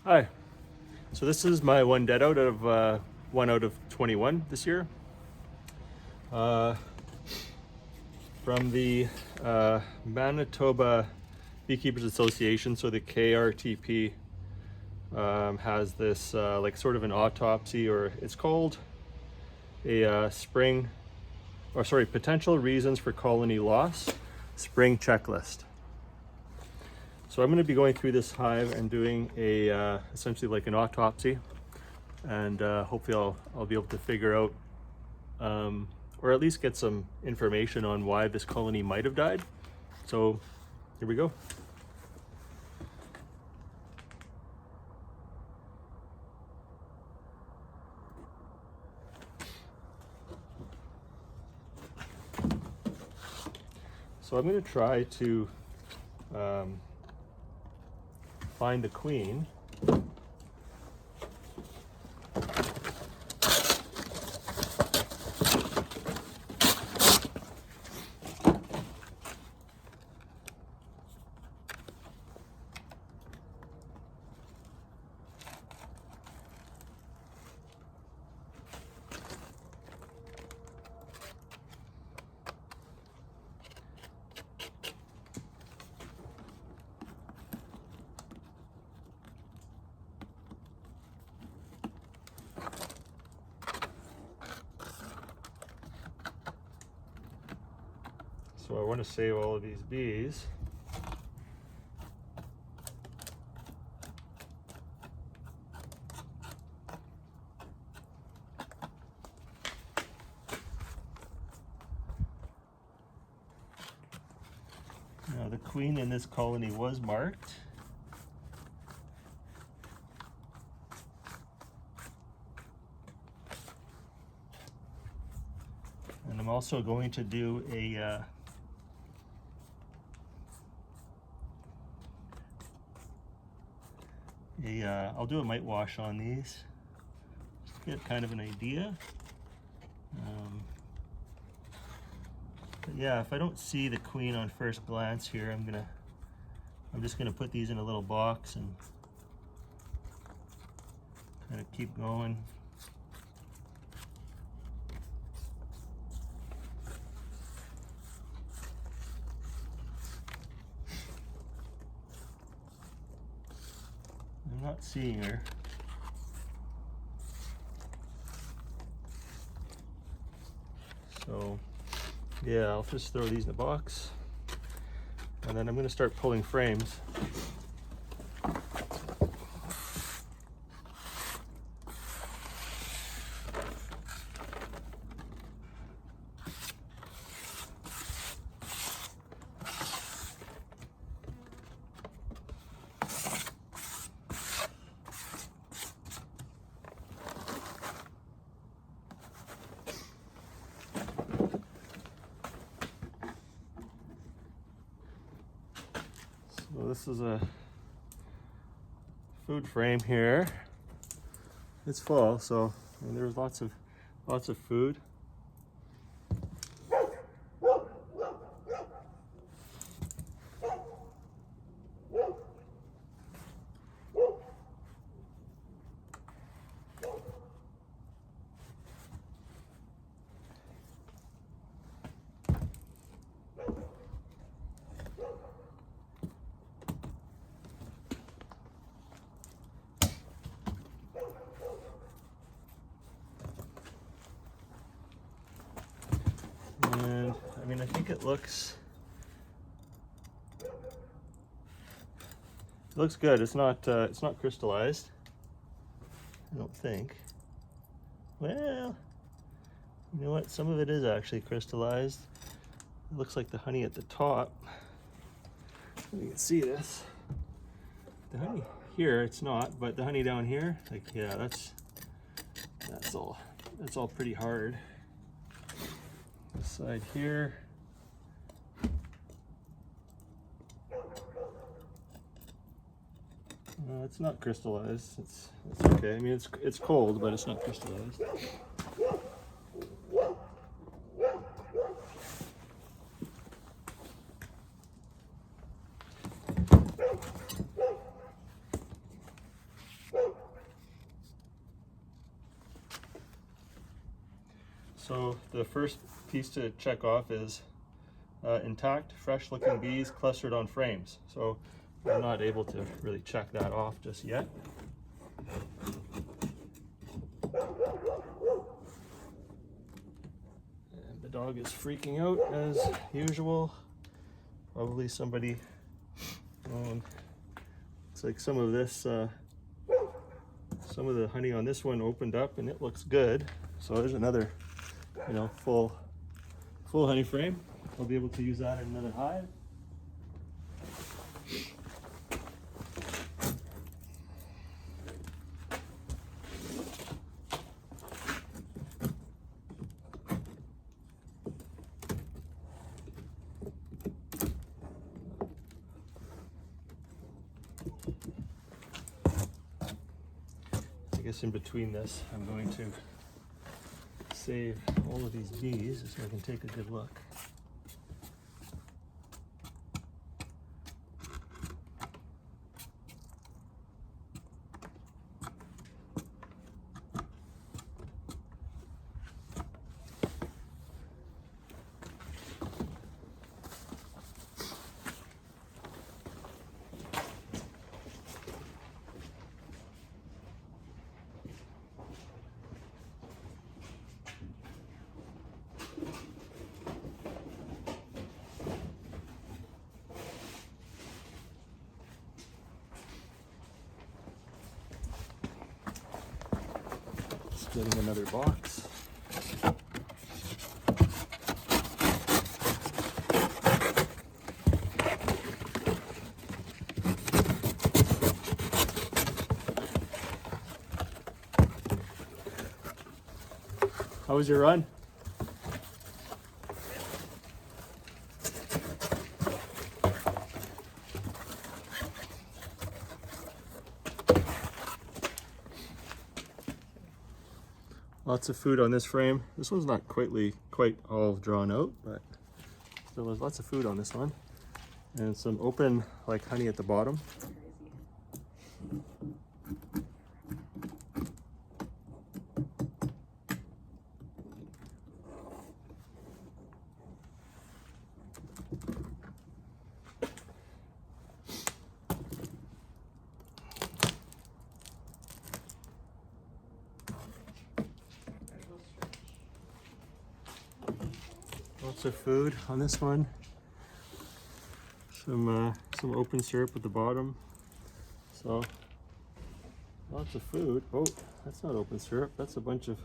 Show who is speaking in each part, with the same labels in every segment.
Speaker 1: Hi. So this is my one dead out of 1 out of 21 this year. Uh, from the Manitoba Beekeepers Association, so the KRTP has this like sort of an autopsy, or it's called a potential reasons for colony loss spring checklist. So I'm going to be going through this hive and doing a essentially like an autopsy, and hopefully I'll be able to figure out or at least get some information on why this colony might have died. So here we go. So I'm going to try to find the queen. So I want to save all of these bees. Now the queen in this colony was marked. And I'm also going to do I'll do a mite wash on these, just to get kind of an idea. But yeah, if I don't see the queen on first glance here, I'm just gonna put these in a little box and kind of keep going. I'm not seeing her. So yeah, I'll just throw these in the box, and then I'm going to start pulling frames. So this is a food frame here. It's full, so there's lots of food. And I mean, I think it looks good. It's not crystallized, I don't think. Well, you know what? Some of it is actually crystallized. It looks like the honey at the top. You can see this. The honey here, it's not, but the honey down here, like, yeah, that's all pretty hard. This side here. It's not crystallized. It's okay. I mean, it's cold, but it's not crystallized. So the first piece to check off is intact, fresh-looking bees clustered on frames. So I'm not able to really check that off just yet. And the dog is freaking out as usual. Probably somebody, looks like some of this, some of the honey on this one opened up and it looks good. So there's another, full honey frame. I'll be able to use that in another hive. I guess in between this, I'm going to save all of these bees so I can take a good look. Getting another box. How was your run? Lots of food on this frame. This one's not quite all drawn out, but there was lots of food on this one. And some open like honey at the bottom. Lots of food on this one. Some open syrup at the bottom. So lots of food. Oh, that's not open syrup. That's a bunch of.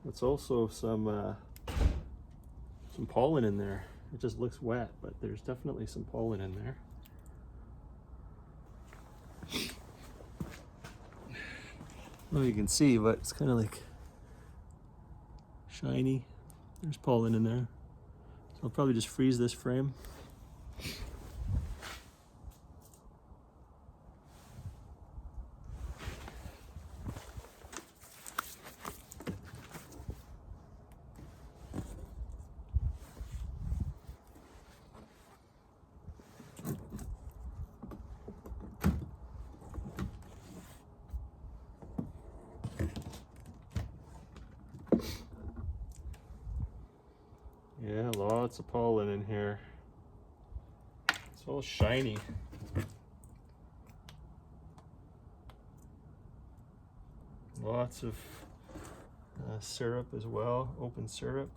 Speaker 1: That's also some pollen in there. It just looks wet, but there's definitely some pollen in there. Well, you can see, but it's kind of like shiny. There's pollen in there. So I'll probably just freeze this frame. Yeah, lots of pollen in here. It's all shiny. Lots of syrup as well, open syrup.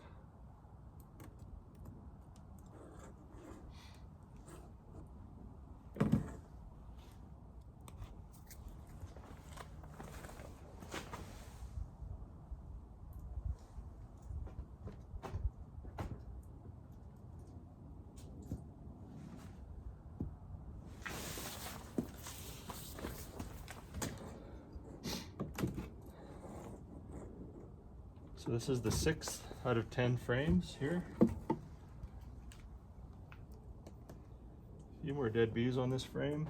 Speaker 1: So this is the 6th out of 10 frames here. A few more dead bees on this frame.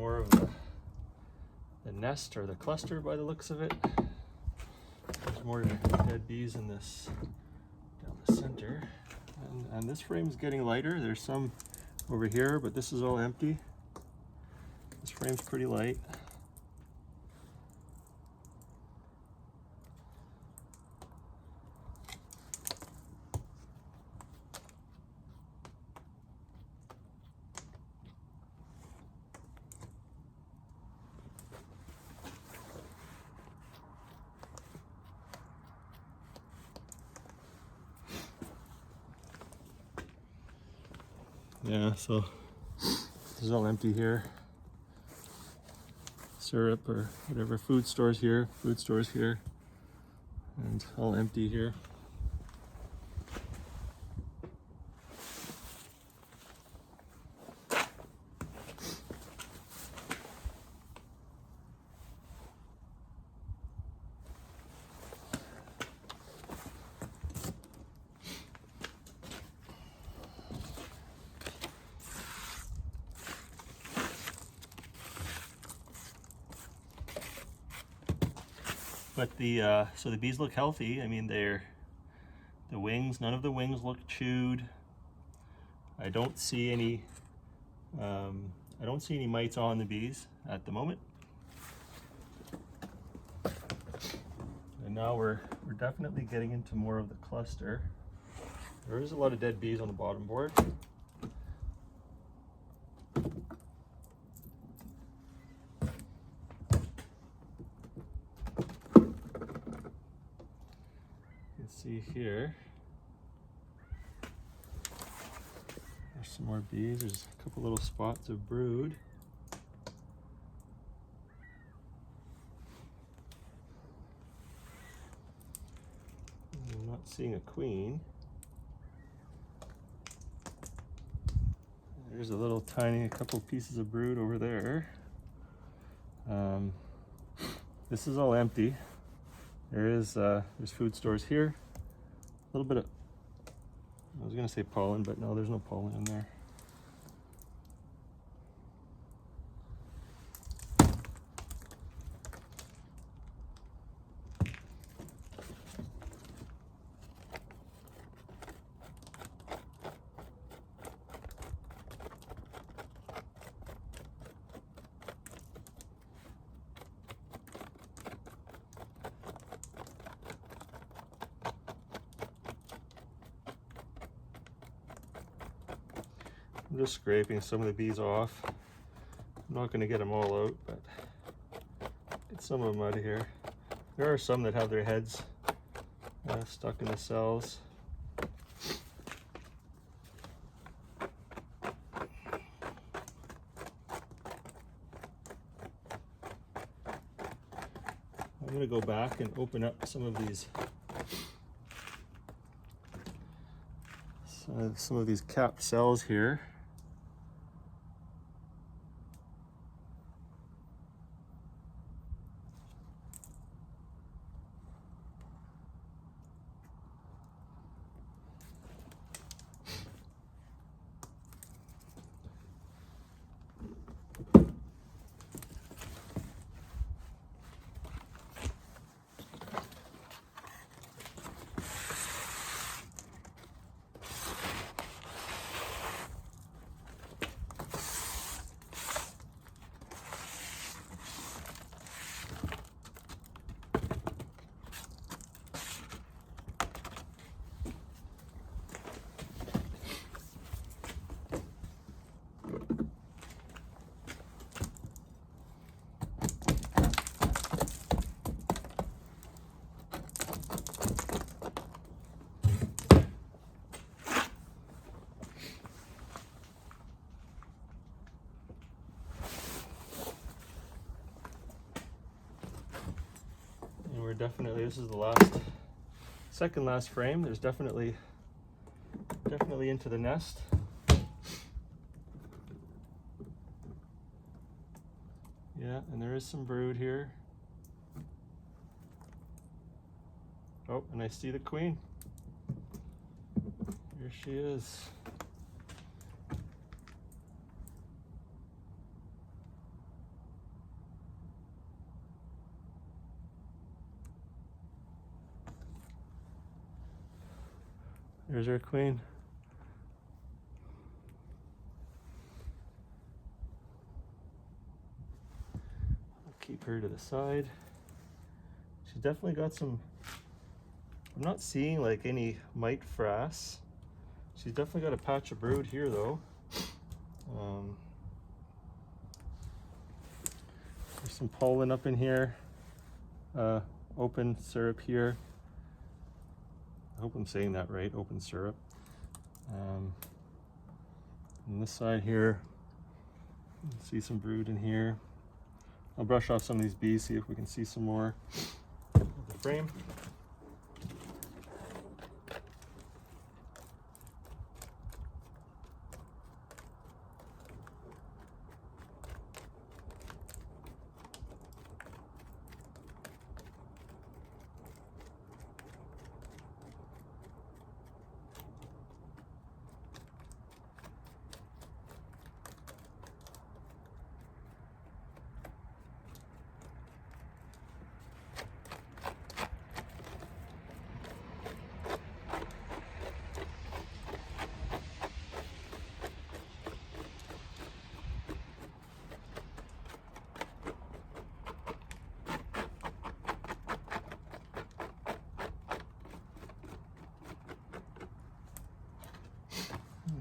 Speaker 1: more of the nest or the cluster by the looks of it. There's more dead bees in this down the center. And this frame is getting lighter. There's some over here, but this is all empty. This frame's pretty light. Yeah, so this is all empty here. Syrup or whatever, food stores here, and all empty here. But so the bees look healthy. I mean, the wings, none of the wings look chewed. I don't see any mites on the bees at the moment. And now we're definitely getting into more of the cluster. There is a lot of dead bees on the bottom board. See here, there's some more bees. There's a couple little spots of brood. I'm not seeing a queen. There's a little tiny, couple pieces of brood over there. This is all empty. There's food stores here. A little bit of, I was gonna say pollen, but no, there's no pollen in there. I'm just scraping some of the bees off. I'm not going to get them all out, but get some of them out of here. There are some that have their heads stuck in the cells. I'm going to go back and open up some of these capped cells here. Definitely, this is the second last frame. There's definitely into the nest. Yeah, and there is some brood here. Oh, and I see the queen. Here she is. There's our queen. I'll keep her to the side. She's definitely got some, I'm not seeing like any mite frass. She's definitely got a patch of brood here though. There's some pollen up in here. Open syrup here. I hope I'm saying that right, open syrup. On this side here, see some brood in here. I'll brush off some of these bees, see if we can see some more of the frame.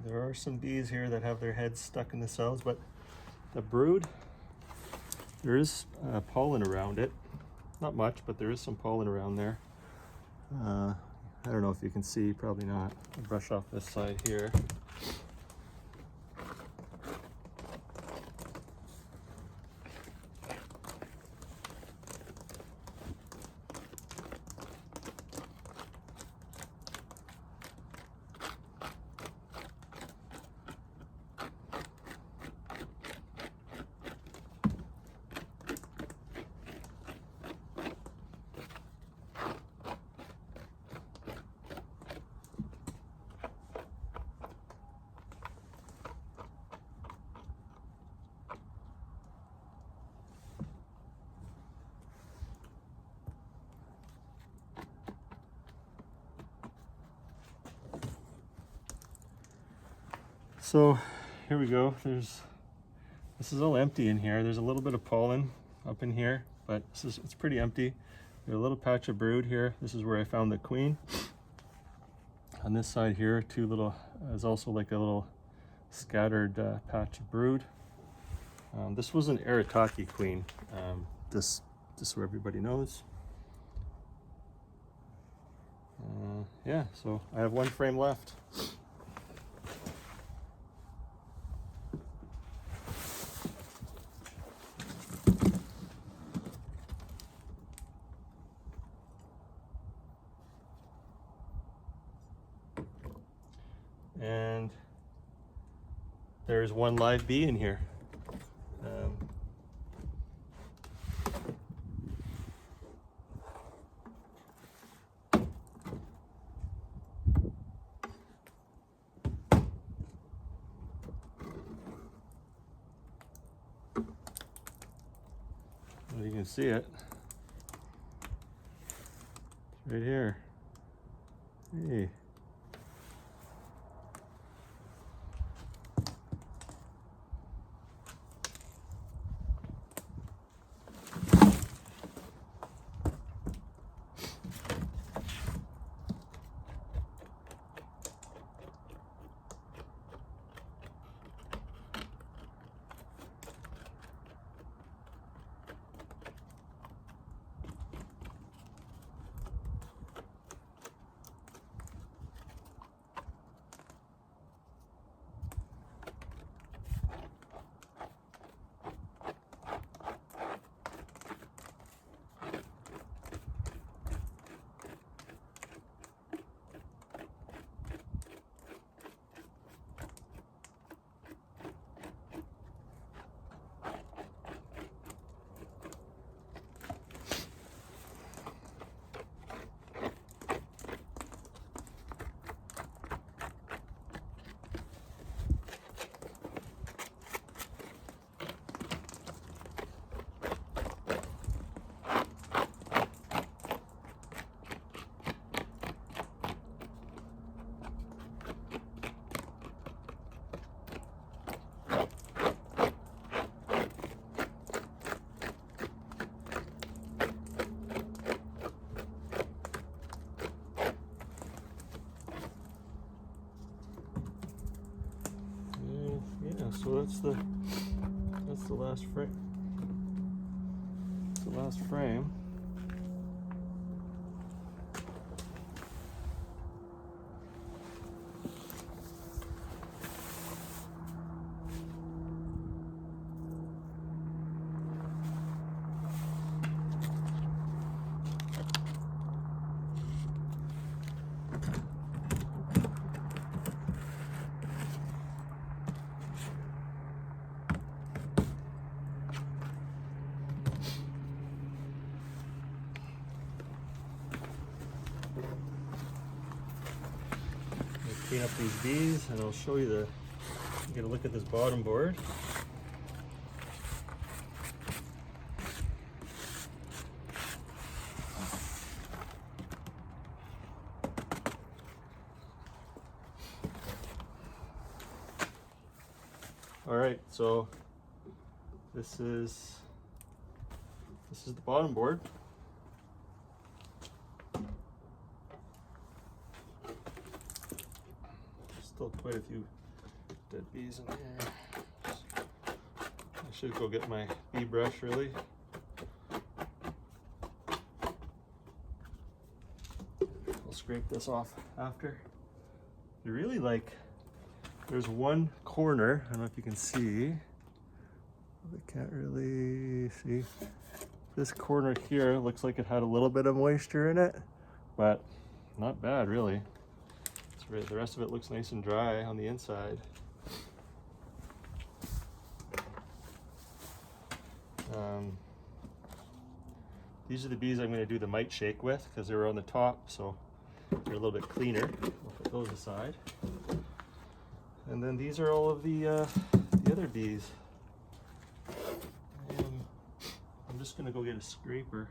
Speaker 1: There are some bees here that have their heads stuck in the cells, but the brood, there is pollen around it. Not much, but there is some pollen around there. I don't know if you can see, probably not. I'll brush off this side here. So here we go. This is all empty in here. There's a little bit of pollen up in here, but it's pretty empty. There's a little patch of brood here. This is where I found the queen. On this side here, there's also like a little scattered patch of brood. This was an Arataki queen. Just so everybody knows. Yeah, so I have one frame left. And there's one live bee in here. Well, you can see it. It's right here. Hey. that's the last frame. The last frame. Clean up these bees and I'll show you get a look at this bottom board. All right, so this is the bottom board. Still quite a few dead bees in here. I should go get my bee brush really. I'll scrape this off after. You really there's one corner, I don't know if you can see. I can't really see. This corner here looks like it had a little bit of moisture in it, but not bad really. The rest of it looks nice and dry on the inside. These are the bees I'm going to do the mite shake with because they were on the top, so they're a little bit cleaner. We'll put those aside. And then these are all of the other bees. I'm just going to go get a scraper.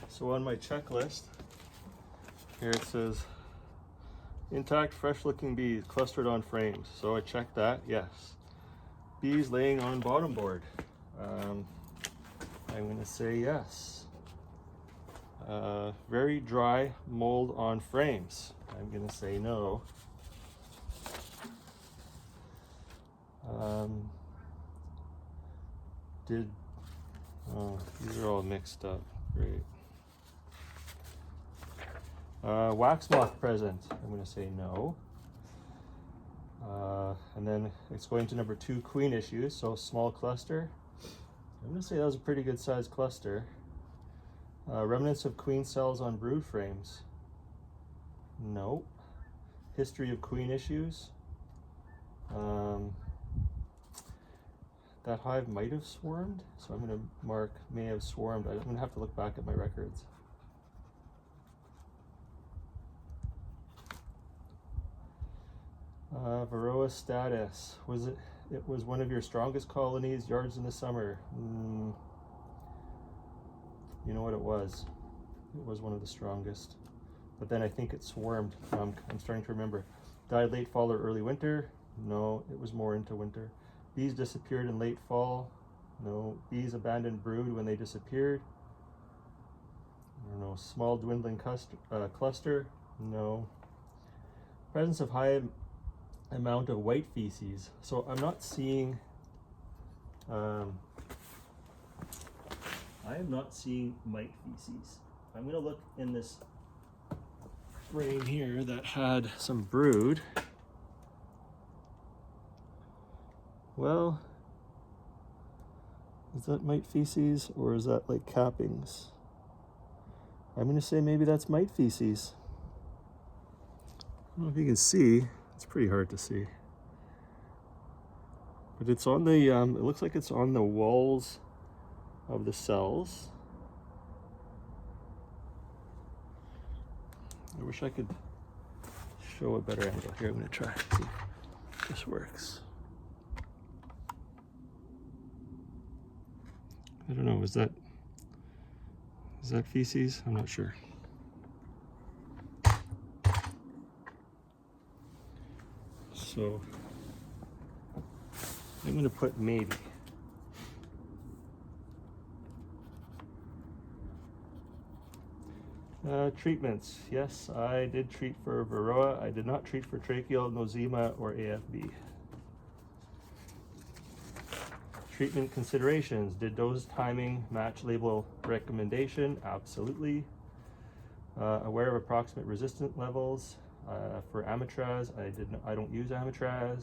Speaker 1: So on my checklist, here it says, intact, fresh-looking bees clustered on frames. So I checked that, yes. Bees laying on bottom board. I'm going to say yes. Very dry mold on frames. I'm going to say no. These are all mixed up. Great. Wax moth present. I'm going to say no. And then it's going to number 2, queen issues, so small cluster. I'm going to say that was a pretty good sized cluster. Remnants of queen cells on brood frames. No. History of queen issues. That hive might have swarmed, so I'm going to mark may have swarmed. I'm going to have to look back at my records. Varroa status. It was one of your strongest colonies, yards in the summer. You know what it was? It was one of the strongest. But then I think it swarmed. I'm starting to remember. Died late fall or early winter? No, it was more into winter. Bees disappeared in late fall? No. Bees abandoned brood when they disappeared? I don't know. Small dwindling cluster? No. Presence of high amount of white feces. So I'm not seeing, I am not seeing mite feces. I'm going to look in this frame here that had some brood. Well, is that mite feces or is that like cappings? I'm going to say maybe that's mite feces. I don't know if you can see. It's pretty hard to see. But it's on the, it looks like it's on the walls of the cells. I wish I could show a better angle. Here, I'm going to try and see if this works. I don't know, is that Is that feces? I'm not sure. So I'm going to put maybe. Treatments. Yes, I did treat for varroa. I did not treat for tracheal, nosema, or AFB. Treatment considerations. Did dose timing match label recommendation? Absolutely. Aware of approximate resistant levels. For Amitraz, I don't use Amitraz.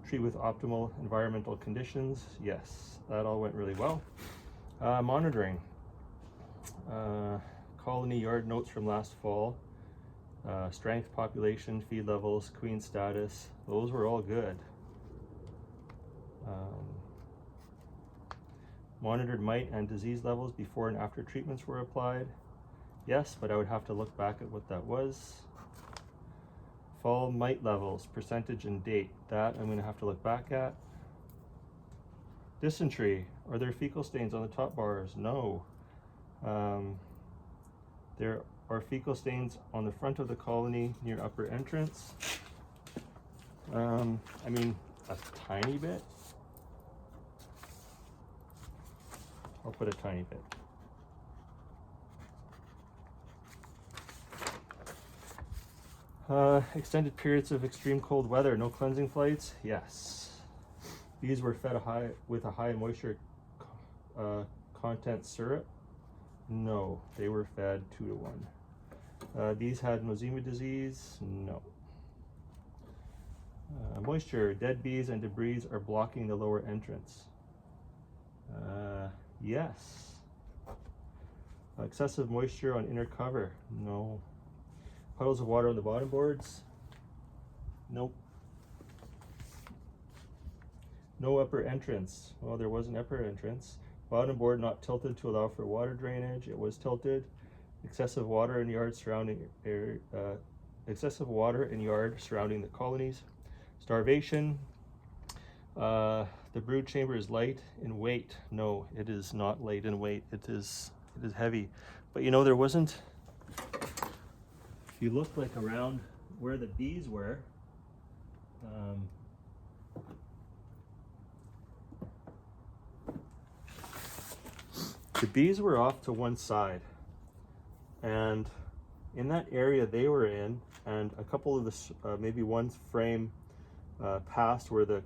Speaker 1: Treat with optimal environmental conditions. Yes, that all went really well. Monitoring. Colony yard notes from last fall. Strength, population, feed levels, queen status. Those were all good. Monitored mite and disease levels before and after treatments were applied. Yes, but I would have to look back at what that was. Fall mite levels, percentage and date. That I'm going to have to look back at. Dysentery. Are there fecal stains on the top bars? No. There are fecal stains on the front of the colony near upper entrance. I mean, a tiny bit. I'll put a tiny bit. Extended periods of extreme cold weather, no cleansing flights? Yes. Bees were fed with a high moisture content syrup? No, they were fed 2 to 1. Bees had nosema disease? No. Moisture, dead bees and debris are blocking the lower entrance. Yes. Excessive moisture on inner cover? No. Puddles of water on the bottom boards? Nope. No upper entrance. Well, there was an upper entrance. Bottom board not tilted to allow for water drainage. It was tilted. Excessive water in yard surrounding excessive water in yard surrounding the colonies. Starvation. The brood chamber is light in weight. No, it is not light in weight. It is heavy. But you know, there wasn't. If you look like around where the bees were, the bees were off to one side, and in that area they were in, and a couple of the maybe one frame past where the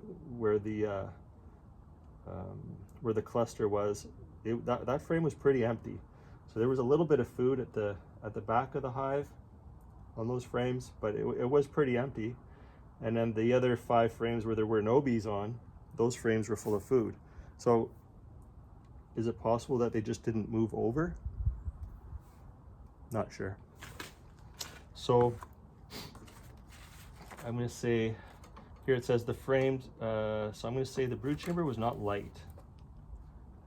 Speaker 1: cluster was, that frame was pretty empty. So there was a little bit of food at the back of the hive on those frames, but it was pretty empty. And then the other 5 frames where there were no bees on, those frames were full of food. So is it possible that they just didn't move over? Not sure. So I'm going to say, here it says the frames, so I'm going to say the brood chamber was not light.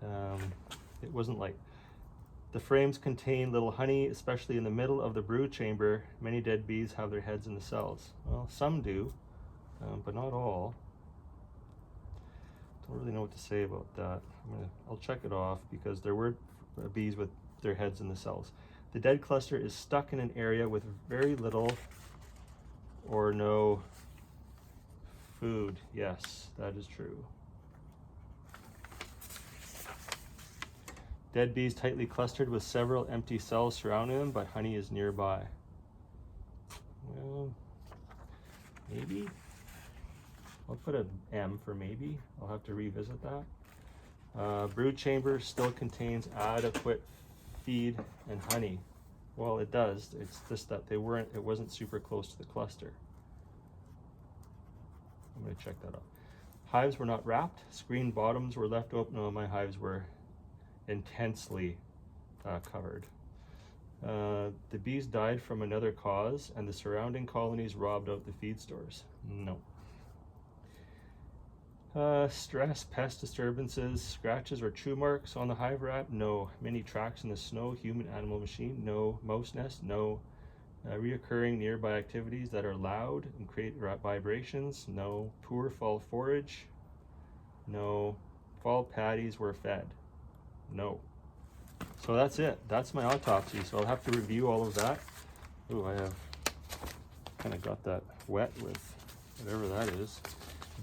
Speaker 1: It wasn't light. The frames contain little honey, especially in the middle of the brood chamber. Many dead bees have their heads in the cells. Well, some do, but not all. Don't really know what to say about that. I'll check it off because there were bees with their heads in the cells. The dead cluster is stuck in an area with very little or no food. Yes, that is true. Dead bees tightly clustered with several empty cells surrounding them, but honey is nearby. Well, maybe. I'll put an M for maybe. I'll have to revisit that. Brood chamber still contains adequate feed and honey. Well, it does. It's just that it wasn't super close to the cluster. I'm going to check that out. Hives were not wrapped. Screen bottoms were left open. No, my hives were intensely covered. The bees died from another cause, and the surrounding colonies robbed out the feed stores. No. Stress, pest disturbances, scratches or chew marks on the hive wrap? No. Many tracks in the snow, human, animal, machine? No. Mouse nest? No. Reoccurring nearby activities that are loud and create vibrations? No. Poor fall forage? No. Fall patties were fed? No. So that's it. That's my autopsy. So I'll have to review all of that. Oh, I have kind of got that wet with whatever that is.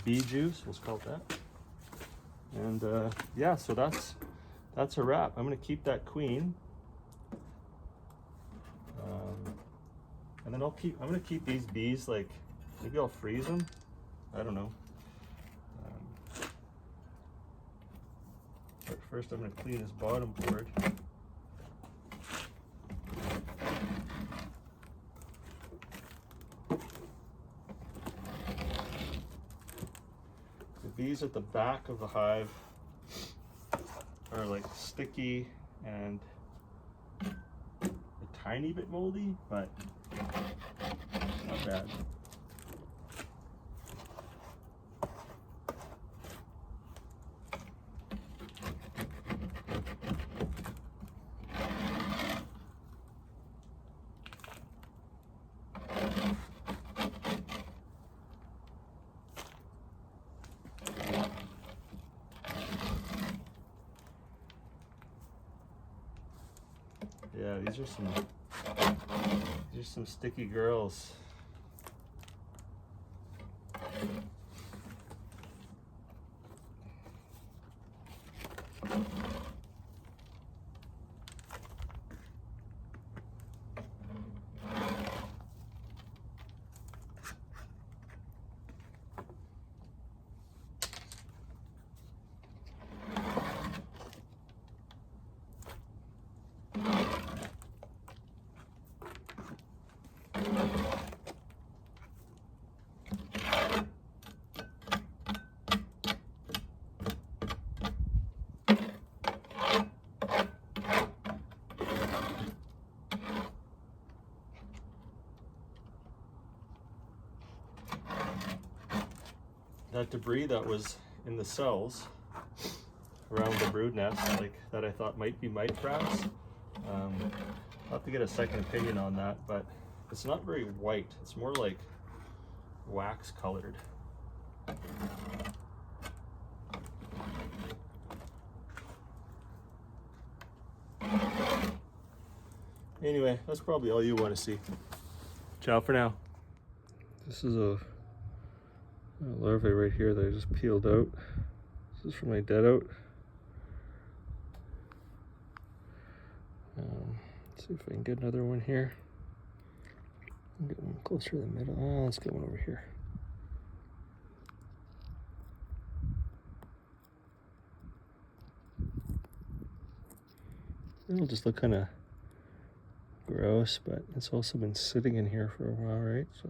Speaker 1: Bee juice, let's call it that. And yeah, so that's a wrap. I'm gonna keep that queen. And then I'm gonna keep these bees, like, maybe I'll freeze them. I don't know. But first I'm gonna clean this bottom board. The bees at the back of the hive are like sticky and a tiny bit moldy, but not bad. Yeah, these are some sticky girls. That debris that was in the cells around the brood nest, like that I thought might be mite traps. I'll have to get a second opinion on that, but it's not very white. It's more like wax colored. Anyway, that's probably all you want to see. Ciao for now. This is a larvae right here that I just peeled out. This is from my dead out. Let's see if I can get another one here. Get one closer to the middle. Let's get one over here. It'll just look kind of gross, but it's also been sitting in here for a while, right? So.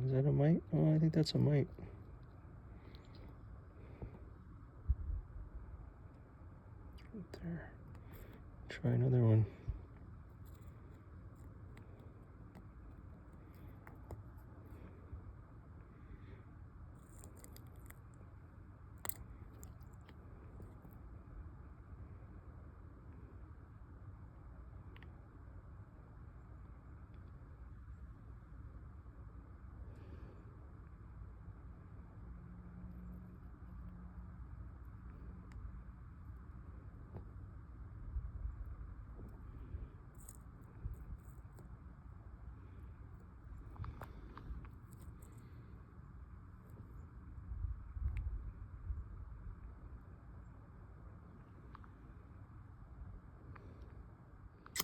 Speaker 1: Is that a mite? Oh, I think that's a mite. Right there. Try another one.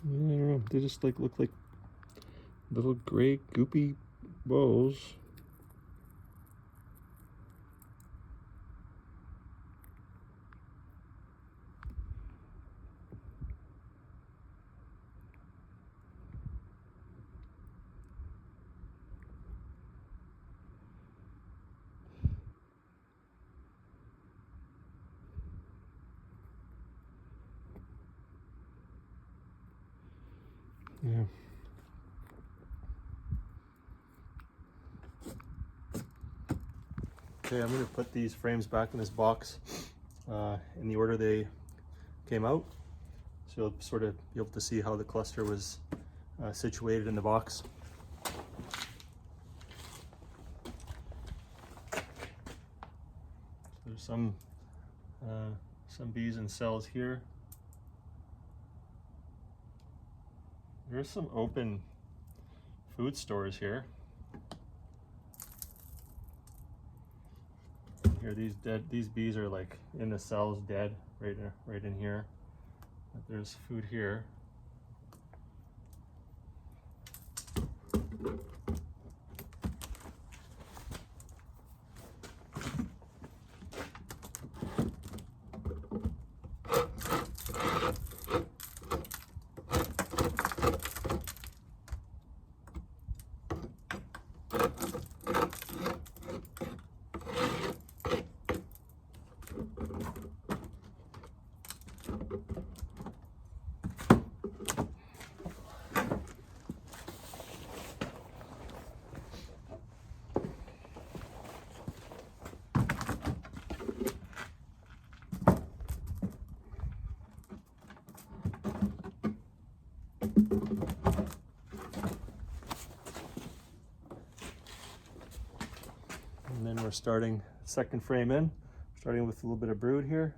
Speaker 1: I don't know. They just look like little gray goopy balls. Yeah. Okay, I'm going to put these frames back in this box in the order they came out. So you'll sort of be able to see how the cluster was situated in the box. There's some bees in cells here. There's some open food stores here. Here, these bees are like in the cells, dead, right in here. But there's food here. And then we're starting second frame in, starting with a little bit of brood here,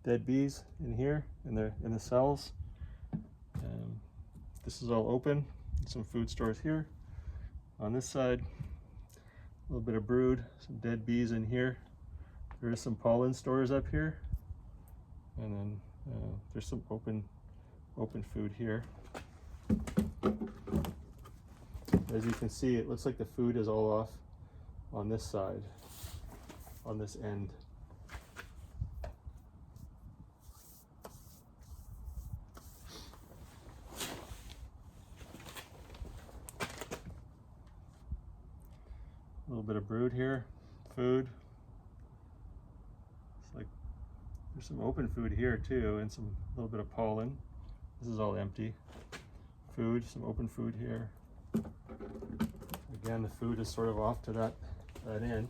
Speaker 1: dead bees in here, in the cells. This is all open, some food stores here. On this side, a little bit of brood, some dead bees in here. There's some pollen stores up here, and then there's some open food here. As you can see, it looks like the food is all off on this side, on this end. A little bit of brood here, food. It's like there's some open food here too, and some little bit of pollen. This is all empty. Food, some open food here. Again, the food is sort of off to that end.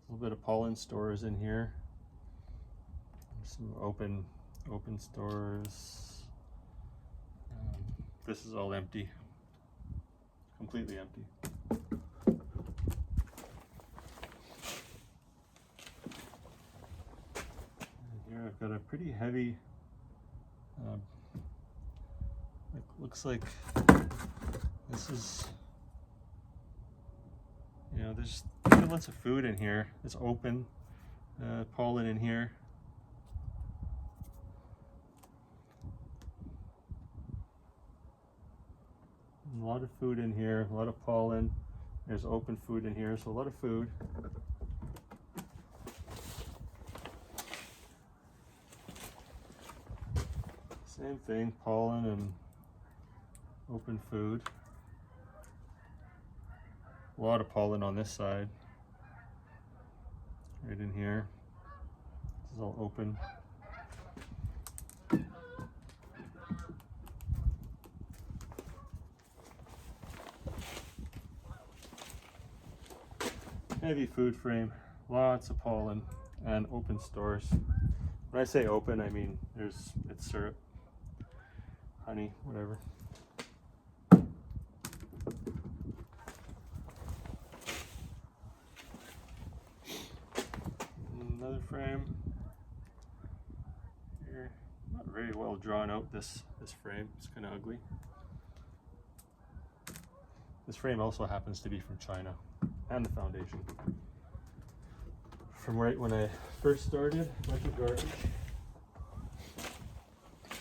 Speaker 1: A little bit of pollen stores in here. Some open stores. This is all empty, completely empty. And here I've got a pretty heavy, it looks like this is, you know, there's lots of food in here. It's open, pollen in here. A lot of food in here, a lot of pollen. There's open food in here, so a lot of food. Same thing, pollen and open food. A lot of pollen on this side. Right in here. This is all open. Heavy food frame, lots of pollen and open stores. When I say open, I mean it's syrup, honey, whatever. Another frame here. Not very well drawn out, this frame. It's kind of ugly. This frame also happens to be from China, and the foundation. From right when I first started, a bunch of garbage.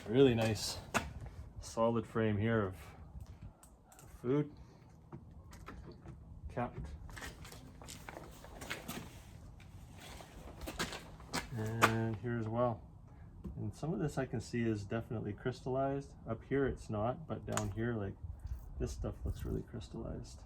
Speaker 1: A really nice solid frame here of food, capped. And here as well. And some of this I can see is definitely crystallized. Up here it's not, but down here, like, this stuff looks really crystallized.